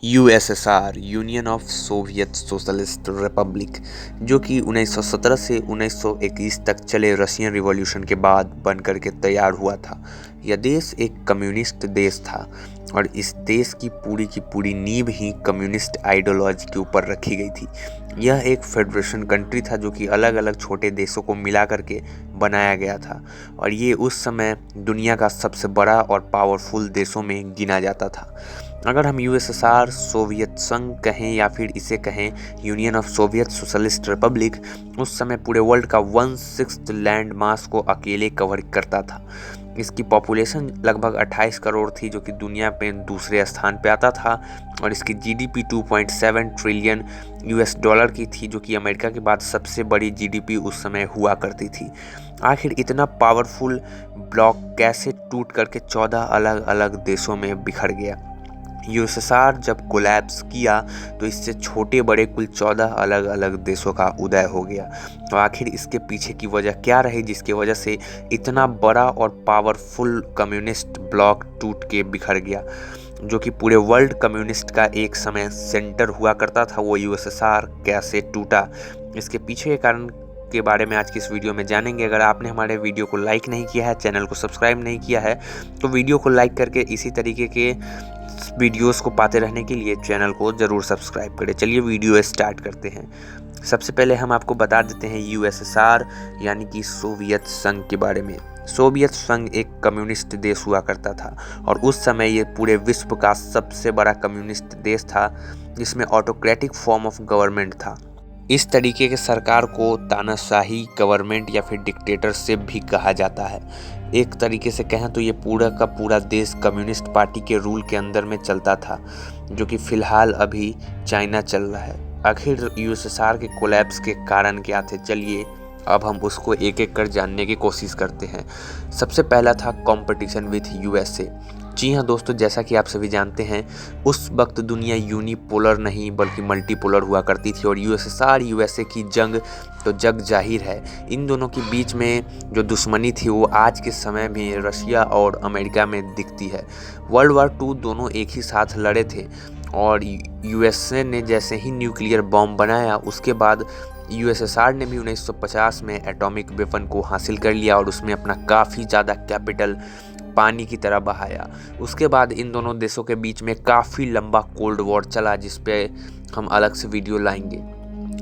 USSR union of Soviet socialist Republic, जो कि 1917 से 1921 तक चले रशियन रिवॉल्यूशन के बाद बनकर के तैयार हुआ था। यह देश एक कम्युनिस्ट देश था और इस देश की पूरी नींव ही कम्युनिस्ट आइडियोलॉजी के ऊपर रखी गई थी। यह एक फेडरेशन कंट्री था जो कि अलग अलग छोटे देशों को मिला करके बनाया गया था और ये उस समय दुनिया का सबसे बड़ा और पावरफुल देशों में गिना जाता था। अगर हम यूएसएसआर, सोवियत संघ कहें या फिर इसे कहें union of Soviet socialist Republic, उस समय पूरे वर्ल्ड का 1/6 लैंड मास को अकेले कवर करता था। इसकी पॉपुलेशन लगभग 28 करोड़ थी, जो कि दुनिया पे दूसरे स्थान पे आता था और इसकी जीडीपी 2.7 ट्रिलियन यूएस डॉलर की थी, जो कि अमेरिका के बाद सबसे बड़ी जीडीपी उस समय हुआ करती थी। आखिर इतना पावरफुल ब्लॉक कैसे टूट करके 14 अलग अलग देशों में बिखर गया? यूएसएसआर जब कोलैप्स किया तो इससे छोटे बड़े कुल 14 अलग अलग देशों का उदय हो गया। तो आखिर इसके पीछे की वजह क्या रही जिसकी वजह से इतना बड़ा और पावरफुल कम्युनिस्ट ब्लॉक टूट के बिखर गया? जो कि पूरे वर्ल्ड कम्युनिस्ट का एक समय सेंटर हुआ करता था, वो यूएसएसआर कैसे टूटा, इसके पीछे के कारण के बारे में आज की इस वीडियो में जानेंगे। अगर आपने हमारे वीडियो को लाइक नहीं किया है, चैनल को सब्सक्राइब नहीं किया है, तो वीडियो को लाइक करके इसी तरीके के वीडियोस को पाते रहने के लिए चैनल को ज़रूर सब्सक्राइब करें। चलिए वीडियो स्टार्ट करते हैं। सबसे पहले हम आपको बता देते हैं यूएसएसआर यानी कि सोवियत संघ के बारे में। सोवियत संघ एक कम्युनिस्ट देश हुआ करता था और उस समय ये पूरे विश्व का सबसे बड़ा कम्युनिस्ट देश था, जिसमें ऑटोक्रेटिक फॉर्म ऑफ गवर्नमेंट था। इस तरीके के सरकार को तानाशाही गवर्नमेंट या फिर डिक्टेटरशिप भी कहा जाता है। एक तरीके से कहें तो ये पूरा का पूरा देश कम्युनिस्ट पार्टी के रूल के अंदर में चलता था, जो कि फिलहाल अभी चाइना चल रहा है। आखिर यूएसएसआर के कोलैप्स के कारण क्या थे, चलिए अब हम उसको एक एक कर जानने की कोशिश करते हैं। सबसे पहला था कंपटीशन विथ यूएसए। जी हाँ दोस्तों, जैसा कि आप सभी जानते हैं, उस वक्त दुनिया यूनिपोलर नहीं बल्कि मल्टीपोलर हुआ करती थी और यूएसएसआर यूएसए की जंग तो जग जाहिर है। इन दोनों के बीच में जो दुश्मनी थी वो आज के समय में रशिया और अमेरिका में दिखती है। वर्ल्ड वार 2 दोनों एक ही साथ लड़े थे और यूएसए ने जैसे ही न्यूक्लियर बॉम्ब बनाया, उसके बाद यूएसएसआर ने भी 1950 में एटॉमिक वेपन को हासिल कर लिया और उसमें अपना काफ़ी ज़्यादा कैपिटल पानी की तरह बहाया। उसके बाद इन दोनों देशों के बीच में काफ़ी लंबा कोल्ड वॉर चला, जिस पे हम अलग से वीडियो लाएंगे।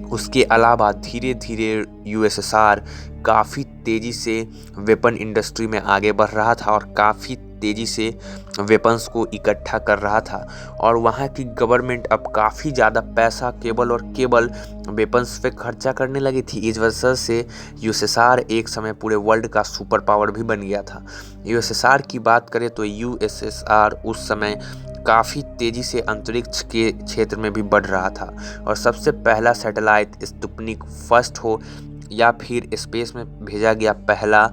उसके अलावा धीरे धीरे यूएसएसआर काफ़ी तेज़ी से वेपन इंडस्ट्री में आगे बढ़ रहा था और काफ़ी तेज़ी से वेपन्स को इकट्ठा कर रहा था और वहाँ की गवर्नमेंट अब काफ़ी ज़्यादा पैसा केवल वेपन्स पे खर्चा करने लगी थी। इस वजह से यूएसएसआर एक समय पूरे वर्ल्ड का सुपर पावर भी बन गया था। यूएसएसआर की बात करें तो यूएसएसआर उस समय काफ़ी तेज़ी से अंतरिक्ष के क्षेत्र में भी बढ़ रहा था और सबसे पहला सैटेलाइट स्पुतनिक फर्स्ट हो या फिर स्पेस में भेजा गया पहला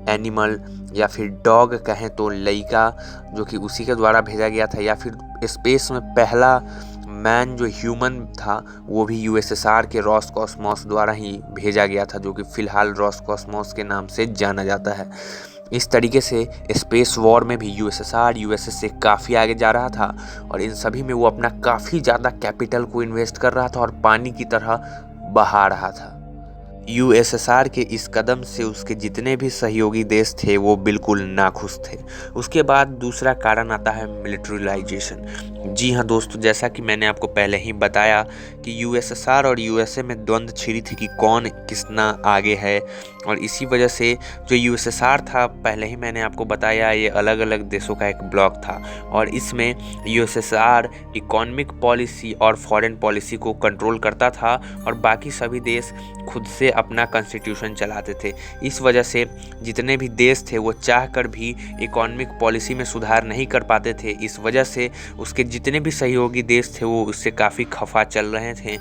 एनिमल या फिर डॉग कहें तो लइका, जो कि उसी के द्वारा भेजा गया था, या फिर स्पेस में पहला मैन जो ह्यूमन था वो भी यूएसएसआर के रोसकॉस्मोस द्वारा ही भेजा गया था, जो कि फ़िलहाल रोसकॉस्मोस के नाम से जाना जाता है। इस तरीके से स्पेस वॉर में भी यूएसएसआर यूएसए से काफ़ी आगे जा रहा था और इन सभी में वो अपना काफ़ी ज़्यादा कैपिटल को इन्वेस्ट कर रहा था और पानी की तरह बहा रहा था। यूएसएसआर के इस कदम से उसके जितने भी सहयोगी देश थे वो बिल्कुल नाखुश थे। उसके बाद दूसरा कारण आता है मिलिट्रिलाइजेशन। जी हाँ दोस्तों, जैसा कि मैंने आपको पहले ही बताया कि यूएसएसआर और यूएसए में द्वंद्व छिड़ी थी कि कौन कितना आगे है और इसी वजह से जो यूएसएसआर था, पहले ही मैंने आपको बताया, ये अलग अलग देशों का एक ब्लॉक था और इसमें यूएसएसआर इकोनॉमिक पॉलिसी और फॉरेन पॉलिसी को कंट्रोल करता था और बाकी सभी देश खुद से अपना कॉन्स्टिट्यूशन चलाते थे। इस वजह से जितने भी देश थे वो चाहकर भी इकोनॉमिक पॉलिसी में सुधार नहीं कर पाते थे। इस वजह से उसके जितने भी सहयोगी देश थे वो उससे काफ़ी खफा चल रहे थे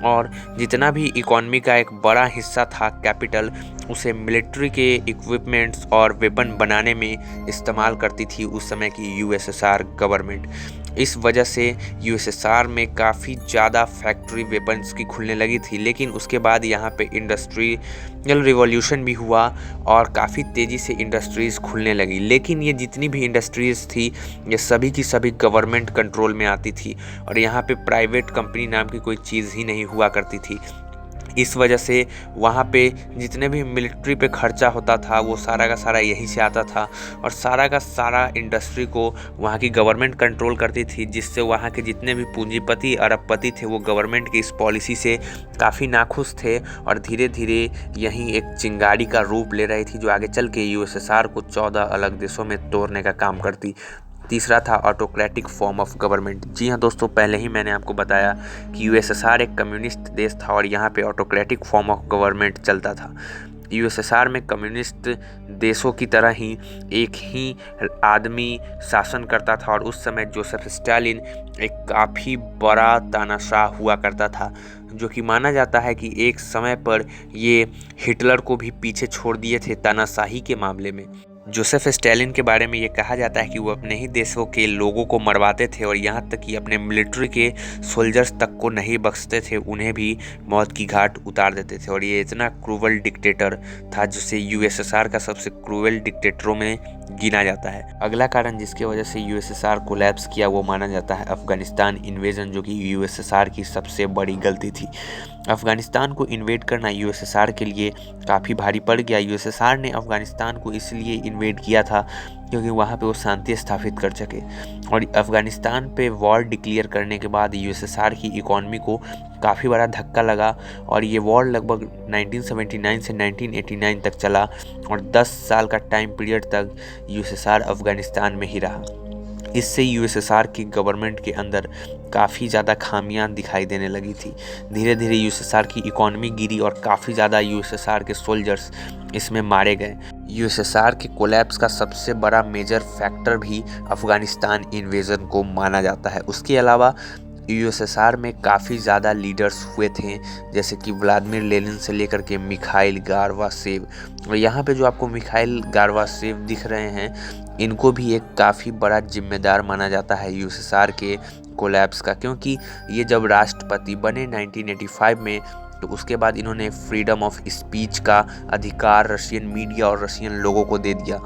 और जितना भी इकोनॉमी का एक बड़ा हिस्सा था कैपिटल, उसे मिलिट्री के इक्विपमेंट्स और वेपन बनाने में इस्तेमाल करती थी उस समय की यूएसएसआर गवर्नमेंट। इस वजह से यूएसएसआर में काफ़ी ज़्यादा फैक्ट्री वेपन्स की खुलने लगी थी। लेकिन उसके बाद यहाँ पे इंडस्ट्रियल रिवॉल्यूशन भी हुआ और काफ़ी तेज़ी से इंडस्ट्रीज़ खुलने लगी। लेकिन ये जितनी भी इंडस्ट्रीज़ थी ये सभी की सभी गवर्नमेंट कंट्रोल में आती थी और यहाँ पे प्राइवेट कंपनी नाम की कोई चीज़ ही नहीं हुआ करती थी। इस वजह से वहाँ पे जितने भी मिलिट्री पे खर्चा होता था वो सारा का सारा यहीं से आता था और सारा का सारा इंडस्ट्री को वहाँ की गवर्नमेंट कंट्रोल करती थी, जिससे वहाँ के जितने भी पूंजीपति अरबपति थे वो गवर्नमेंट की इस पॉलिसी से काफ़ी नाखुश थे और धीरे धीरे यहीं एक चिंगारी का रूप ले रही थी जो आगे चल के यूएसएसआर को 14 अलग देशों में तोड़ने का काम करती। तीसरा था ऑटोक्रेटिक फॉर्म ऑफ गवर्नमेंट। जी हाँ दोस्तों, पहले ही मैंने आपको बताया कि यूएसएसआर एक कम्युनिस्ट देश था और यहाँ पे ऑटोक्रेटिक फॉर्म ऑफ गवर्नमेंट चलता था। यूएसएसआर में कम्युनिस्ट देशों की तरह ही एक ही आदमी शासन करता था और उस समय जोसेफ स्टालिन एक काफ़ी बड़ा तानाशाह हुआ करता था, जो कि माना जाता है कि एक समय पर ये हिटलर को भी पीछे छोड़ दिए थे तानाशाही के मामले में। जोसेफ स्टालिन के बारे में ये कहा जाता है कि वो अपने ही देशों के लोगों को मरवाते थे और यहाँ तक कि अपने मिलिट्री के सोल्जर्स तक को नहीं बख्शते थे, उन्हें भी मौत की घाट उतार देते थे। और ये इतना क्रूवल डिक्टेटर था जिसे यूएसएसआर का सबसे क्रूवल डिक्टेटरों में गिना जाता है। अगला कारण जिसकी वजह से यूएसएसआर कोलैप्स किया वो माना जाता है अफगानिस्तान इन्वेजन, जो कि यूएसएसआर की सबसे बड़ी गलती थी। अफगानिस्तान को इन्वेड करना यूएसएसआर के लिए काफ़ी भारी पड़ गया। यूएसएसआर ने अफगानिस्तान को इसलिए इन्वेड किया था क्योंकि वहाँ पे वो शांति स्थापित कर सके और अफगानिस्तान पे वॉर डिक्लेयर करने के बाद यूएसएसआर की इकॉनमी को काफ़ी बड़ा धक्का लगा और ये वॉर लगभग 1979 से 1989 तक चला और 10 साल का टाइम पीरियड तक यूएसएसआर अफगानिस्तान में ही रहा। इससे यूएसएसआर की गवर्नमेंट के अंदर काफ़ी ज़्यादा खामियां दिखाई देने लगी थी। धीरे धीरे यूएसएसआर की इकॉनमी गिरी और काफ़ी ज़्यादा यूएसएसआर के सोल्जर्स इसमें मारे गए। यूएसएसआर के कोलैप्स का सबसे बड़ा मेजर फैक्टर भी अफगानिस्तान इन्वेजन को माना जाता है। उसके अलावा यूएसएसआर में काफ़ी ज़्यादा लीडर्स हुए थे, जैसे कि व्लादिमीर लेनिन से लेकर के मिखाइल गारवासेव। और यहाँ पे जो आपको मिखाइल गारवासेव दिख रहे हैं, इनको भी एक काफ़ी बड़ा जिम्मेदार माना जाता है यूएसएसआर के कोलैप्स का, क्योंकि ये जब राष्ट्रपति बने 1985 में तो उसके बाद इन्होंने फ्रीडम ऑफ स्पीच का अधिकार रशियन मीडिया और रशियन लोगों को दे दिया।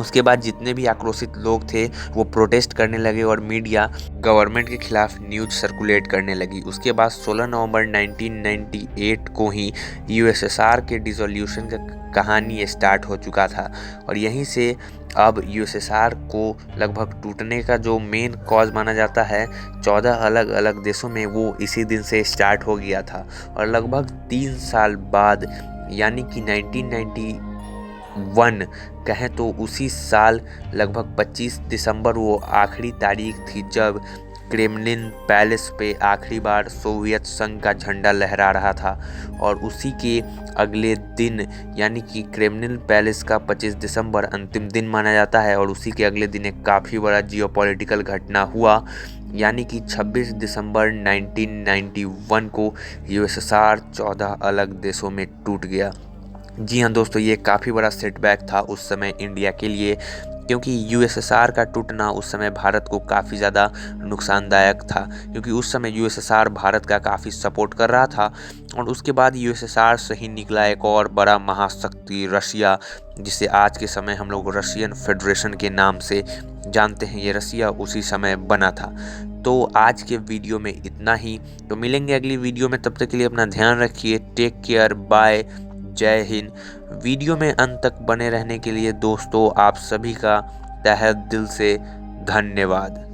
उसके बाद जितने भी आक्रोशित लोग थे वो प्रोटेस्ट करने लगे और मीडिया गवर्नमेंट के खिलाफ न्यूज सर्कुलेट करने लगी। उसके बाद 16 नवंबर 1998 को ही यूएसएसआर के डिसोल्यूशन का कहानी स्टार्ट हो चुका था और यहीं से अब यूएसएसआर को लगभग टूटने का जो मेन कॉज माना जाता है 14 अलग अलग देशों में, वो इसी दिन से स्टार्ट हो गया था। और लगभग 3 साल बाद यानी कि 1991 कहें तो उसी साल लगभग 25 दिसंबर वो आखिरी तारीख थी जब क्रेमलिन पैलेस पे आखिरी बार सोवियत संघ का झंडा लहरा रहा था। और उसी के अगले दिन यानी कि क्रेमलिन पैलेस का 25 दिसंबर अंतिम दिन माना जाता है और उसी के अगले दिन एक काफ़ी बड़ा जियोपॉलिटिकल घटना हुआ, यानी कि 26 दिसंबर 1991 को यूएसएसआर 14 अलग देशों में टूट गया। जी हाँ दोस्तों, ये काफ़ी बड़ा सेटबैक था उस समय इंडिया के लिए, क्योंकि यूएसएसआर का टूटना उस समय भारत को काफ़ी ज़्यादा नुकसानदायक था, क्योंकि उस समय यूएसएसआर भारत का काफ़ी सपोर्ट कर रहा था। और उसके बाद यूएसएसआर से ही निकला एक और बड़ा महाशक्ति रशिया, जिसे आज के समय हम लोग रशियन फेडरेशन के नाम से जानते हैं। ये रशिया उसी समय बना था। तो आज के वीडियो में इतना ही, तो मिलेंगे अगली वीडियो में। तब तक के लिए अपना ध्यान रखिए। टेक केयर, बाय, जय हिंद। वीडियो में अंत तक बने रहने के लिए दोस्तों आप सभी का तहे दिल से धन्यवाद।